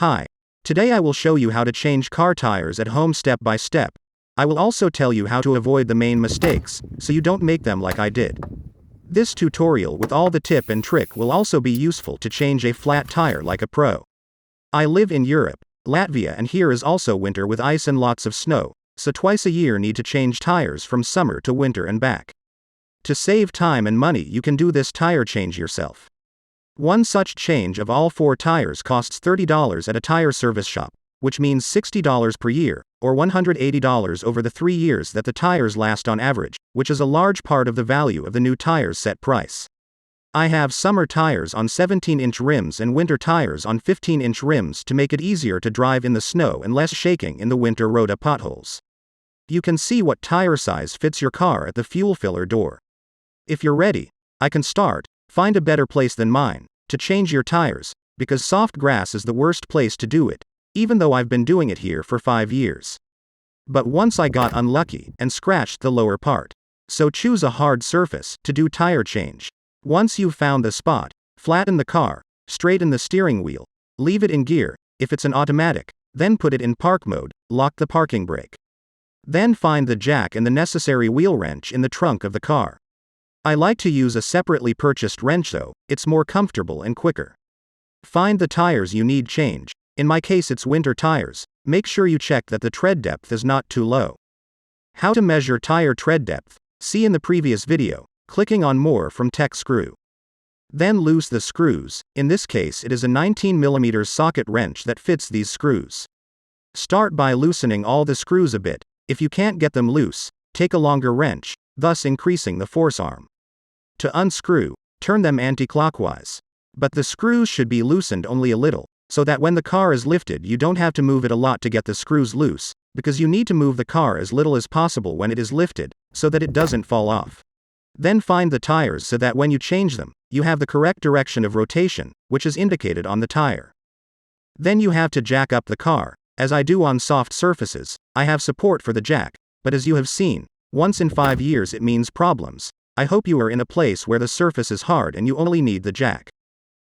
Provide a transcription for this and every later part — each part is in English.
Hi. Today I will show you how to change car tires at home step by step. I will also tell you how to avoid the main mistakes, so you don't make them like I did. This tutorial with all the tip and trick will also be useful to change a flat tire like a pro. I live in Europe, Latvia, and here is also winter with ice and lots of snow, so twice a year need to change tires from summer to winter and back. To save time and money you can do this tire change yourself. One such change of all 4 tires costs $30 at a tire service shop, which means $60 per year, or $180 over the 3 years that the tires last on average, which is a large part of the value of the new tires set price. I have summer tires on 17-inch rims and winter tires on 15-inch rims to make it easier to drive in the snow and less shaking in the winter road potholes. You can see what tire size fits your car at the fuel filler door. If you're ready, I can start. Find a better place than mine to change your tires, because soft grass is the worst place to do it, even though I've been doing it here for 5 years. But once I got unlucky and scratched the lower part. So choose a hard surface to do tire change. Once you've found the spot, flatten the car, straighten the steering wheel, leave it in gear, if it's an automatic, then put it in park mode, lock the parking brake. Then find the jack and the necessary wheel wrench in the trunk of the car. I like to use a separately purchased wrench though, it's more comfortable and quicker. Find the tires you need change. In my case it's winter tires. Make sure you check that the tread depth is not too low. How to measure tire tread depth, see in the previous video, clicking on more from Techscrew. Then loose the screws. In this case it is a 19mm socket wrench that fits these screws. Start by loosening all the screws a bit. If you can't get them loose, take a longer wrench, thus increasing the force arm. To unscrew, turn them anti-clockwise. But the screws should be loosened only a little, so that when the car is lifted you don't have to move it a lot to get the screws loose, because you need to move the car as little as possible when it is lifted, so that it doesn't fall off. Then find the tires so that when you change them, you have the correct direction of rotation, which is indicated on the tire. Then you have to jack up the car. As I do on soft surfaces, I have support for the jack, but as you have seen, once in 5 years it means problems. I hope you are in a place where the surface is hard and you only need the jack.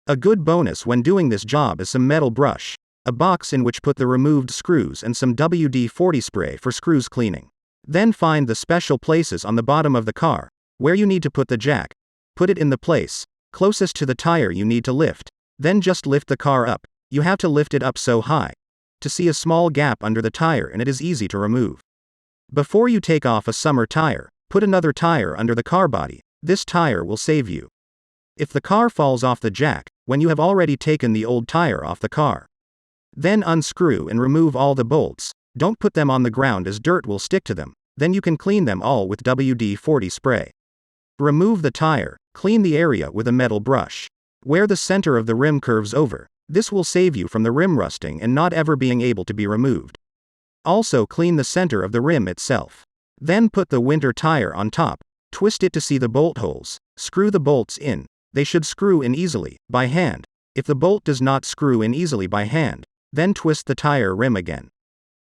A good bonus when doing this job is some metal brush, a box in which put the removed screws and some WD-40 spray for screws cleaning. Then find the special places on the bottom of the car, where you need to put the jack. Put it in the place closest to the tire you need to lift. Then just lift the car up. You have to lift it up so high to see a small gap under the tire, and it is easy to remove. Before you take off a summer tire, put another tire under the car body. This tire will save you. If the car falls off the jack, when you have already taken the old tire off the car. Then unscrew and remove all the bolts. Don't put them on the ground as dirt will stick to them. Then you can clean them all with WD-40 spray. Remove the tire, clean the area with a metal brush. Where the center of the rim curves over, this will save you from the rim rusting and not ever being able to be removed. Also clean the center of the rim itself. Then put the winter tire on top, twist it to see the bolt holes, screw the bolts in. They should screw in easily, by hand. If the bolt does not screw in easily by hand, then twist the tire rim again.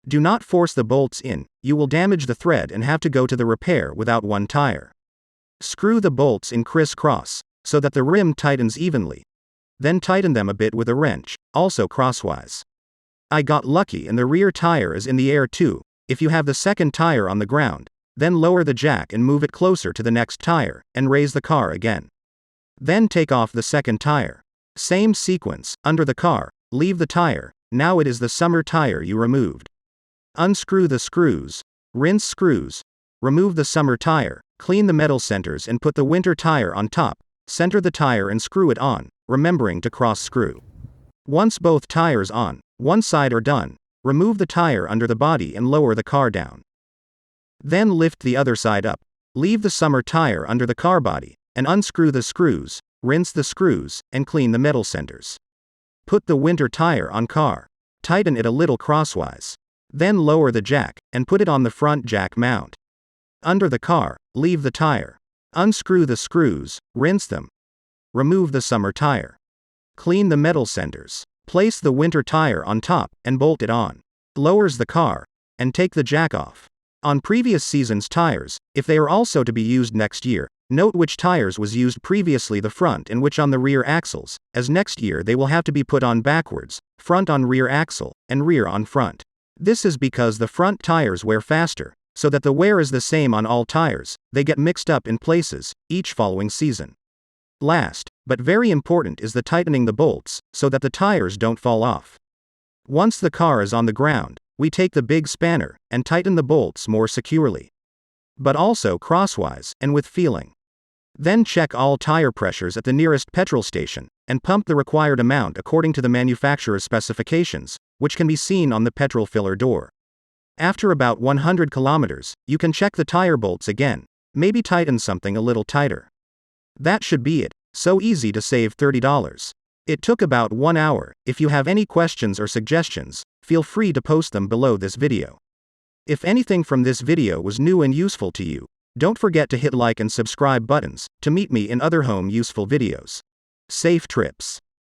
Do not force the bolts in, you will damage the thread and have to go to the repair without one tire. Screw the bolts in crisscross, so that the rim tightens evenly. Then tighten them a bit with a wrench, also crosswise. I got lucky and the rear tire is in the air too. If you have the second tire on the ground, then lower the jack and move it closer to the next tire, and raise the car again. Then take off the second tire. Same sequence, under the car, leave the tire, now it is the summer tire you removed. Unscrew the screws, rinse screws, remove the summer tire, clean the metal centers and put the winter tire on top, center the tire and screw it on, remembering to cross screw. Once both tires on one side are done, remove the tire under the body and lower the car down. Then lift the other side up, leave the summer tire under the car body, and unscrew the screws, rinse the screws, and clean the metal centers. Put the winter tire on car. Tighten it a little crosswise. Then lower the jack, and put it on the front jack mount. Under the car, leave the tire. Unscrew the screws, rinse them. Remove the summer tire. Clean the metal centers. Place the winter tire on top, and bolt it on. Lowers the car, and take the jack off. On previous season's tires, if they are also to be used next year, Note which tires was used previously, the front and which on the rear axles, as next year they will have to be put on backwards, front on rear axle, and rear on front. This is because the front tires wear faster, so that the wear is the same on all tires, they get mixed up in places, each following season. Last, but very important, is the tightening the bolts, so that the tires don't fall off. Once the car is on the ground, we take the big spanner, and tighten the bolts more securely. But also crosswise, and with feeling. Then check all tire pressures at the nearest petrol station, and pump the required amount according to the manufacturer's specifications, which can be seen on the petrol filler door. After about 100 kilometers, you can check the tire bolts again, maybe tighten something a little tighter. That should be it, so easy to save $30. It took about 1 hour. If you have any questions or suggestions, feel free to post them below this video. If anything from this video was new and useful to you, don't forget to hit like and subscribe buttons, to meet me in other home useful videos. Safe trips.